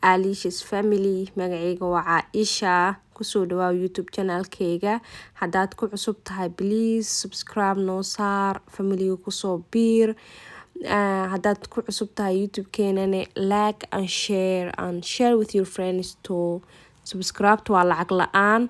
Alicia's family magacayga waa Caaisha kusoo dhawaaw YouTube channelkayga haddaad ku cusub tahay please subscribe noo saar family kusoo biir haddaad ku cusub tahay YouTube keenana like and share with your friends too subscribe to waa lacag la'aan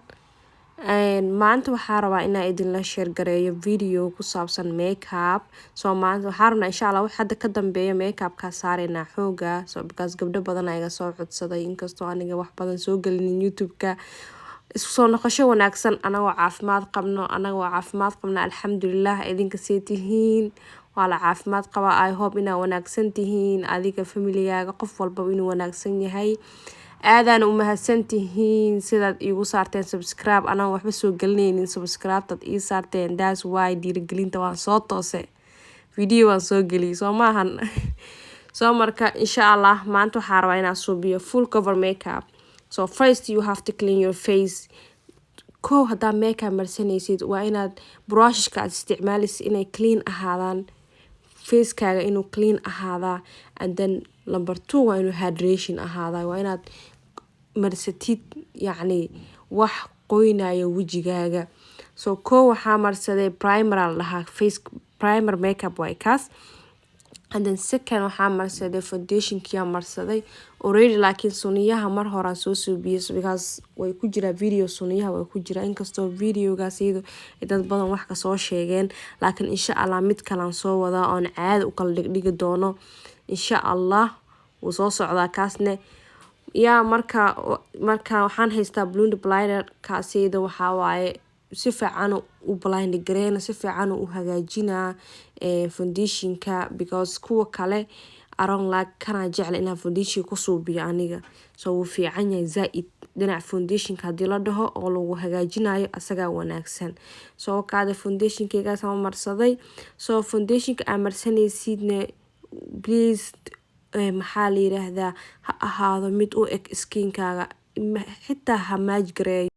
maanta waxaa rabaa inaan idinla share gareeyo video ku saabsan makeup so maanta waxaa rabnaa insha Allah wax hadda ka dambeeyo makeup ka saarayna xooga so because gabdho badan ayaga soo codsaday inkastoo aniga wax badan soo gelin YouTube ka isku soo noqosho wanaagsan anagoo caafimaad qabno alxamdulillah idinka seetihiin waa la caafimaad qaba I hope inaa wanaagsan tihiin adiga familygaaga qof walba inuu wanaagsan yahay aadaan u mahadsantihiin sidaad iigu saarteen subscribe anaan waxba soo gelinaynin subscribe tad ii saarteen that's why dhiirigelinta waan soo toose video waan soo geliyay soo maahan soo marka insha Allah maanta waxaa rabaa inaan suubiyo full cover makeup so first you have to clean your face ko haddaa makeup marsanaysid waa inaad brushka aad isticmaalaysid inay clean ahaadaan facekaaga inuu clean ahaadaa and then number 2 waa inuu hydration ahaadaa waa inaad marsatid yacni wax qoynayo wajigaaga so ko waxaa marsaday primer lahaa face primer makeup way kaas and then second waxaa marsaday foundation kiya marsaday already laakiin suniyaha mar hore soo suubiyay because way ku jira video suniyaha way ku jira inkastoo videogaas iyadu dad badan wax ka soo sheegeen laakiin insha Allah mid kale aan soo wadaa oo caadi u kala dhigdhigi doono insha Allah wuu soo socdaa kaasne ya marka waxaan haystaa blonde blinder kaasida waxaa waaye si fiican u blind gareena si fiican u hagaajinaa foundationka because kuwa kale around like kana jecel inaan foundation ku suubiyo aniga so wuu fiican yahay zaid dhinaca foundationka hadii la dhaho oo lagu hagaajinayo asaga wanaagsan so kaada foundationkayga sama marsaday so foundationka aan marsanaysidna please maxaa la yiraahdaa ha ahaado mid u eg skinkaaga xitaa ha maaj gareeyo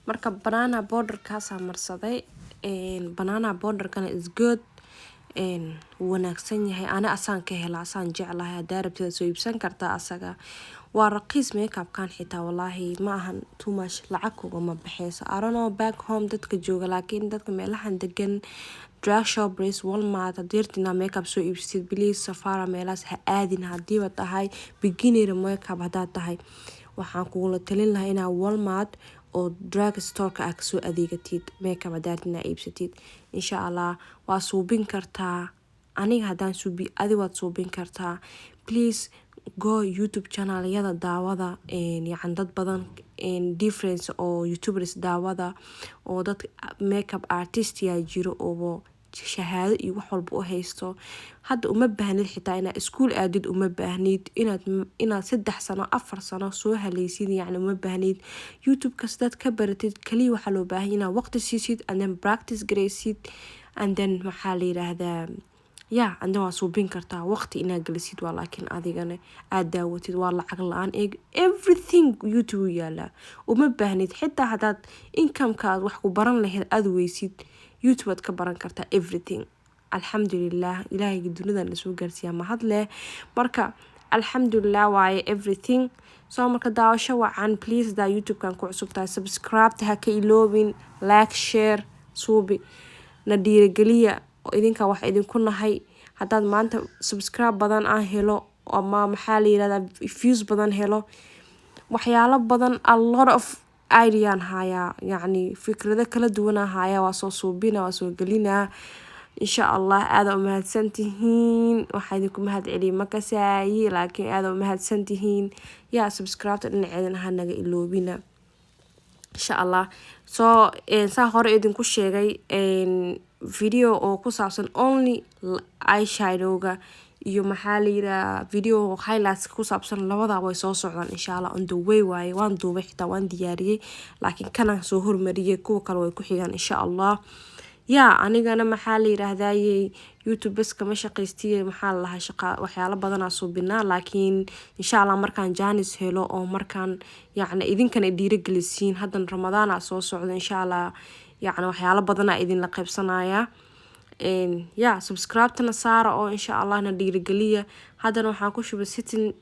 marka banana powder kaasa marsaday banana powder kana is good wanaagsan yahay ana asaan ka hela asaan jeclahay hadaa rabtid soo iibsan kartaa asaga waa raqiis makeup kan xitaa wallahi ma ahan too much lacag kuma baxayso I don't know back home dadka jooga laakiin dadka meelahan degan Drugshop Walmart hadirtina makeup soo iibsid please Safara meelaas ha aadin hadii wad tahay beginner makeup hadaa tahay waxaan kugula talin lahaa inaa Walmart oo drugstore ka soo adeegatid makeup hadaa iibsatid insha Allah waa suubin kartaa aniga hadaan suubi adi waad suubin kartaa please go YouTube channel yada daawada yacan dad badan difference oo YouTubers daawada oo dad makeup artist ya jiro oo shahaado iyo wax walba u haysto hadda uma baahnid xitaa ina school aadid uma baahnid inaad 3 sano 4 sano soo haleysid yani uma baahnid YouTube kasdad ka baratid kaliya waxa loo baahan yahay waqti siisid and then practice gareysid and then maxaa la yiraahdaa and then waa suubin kartaa waqti ina galisid waa laakiin adigana aad daawatid waa lacag la'aan everything YouTube yaala uma baahnid xitaa hadaad income kaad wax ku baran lahayd aad weysid YouTube ad ka baran kartaa everything alxamdulillah ilaahay dunida la soo gaarsiya mahad leh marka alxamdulillah waaye everything soo marka daawasho wacan please da YouTube kan ku cusubtahay subscribe ha ka iloobin like share suubi na dhiirigeliya oo idinka wax idinku nahay hadaad maanta subscribe badan aan helo ama maxaa la yiraahdaa views badan helo waxyaalo badan a lot of idea haya yani fikrado kala duwan haya waa soo suubina waa soo galina insha Allah aad u mahadsantihiin waxa idinku mahad celiyo makasaayi laakiin aad u mahadsantihiin subscribe dhinaceedana ha naga iloobina insha Allah soo saa hore idinku sheegay video oo ku saabsan only eyeshadowga iyo maxaa la yiraahdaa video highlights ku saabsan labada way soo socdaan insha Allah on the way waaye waan duubay xitaa waan diyaariyay laakiin kana soo hormariyay kuwa kale way ku xigaan insha Allah anigana maxaa la yiraahdaa YouTube kama shaqaystay maxaa la lahaa shaqa waxyaalo badan suubinaa laakiin insha Allah markaan Janice helo oo markaan yani idinkana dhiirigelisiin hadan Ramadaan soo socdo insha Allah يعني waxyaalo badan idin la qaybsanaya subscribe tana saara oo insha Allah na dhiirigeliya hadana waxaan ku shubay setting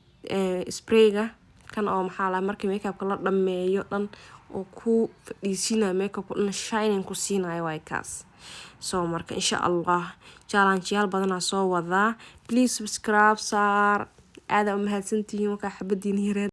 sprayga kan oo maxaa la markii makeup la dhameeyo dhan oo ku fadhiisina makeup dhan shining ku siinayo way kaas soo marka insha Allah challenge yaal badan soo wada please subscribe saar aad u mahadsantihiin waxa xabadiin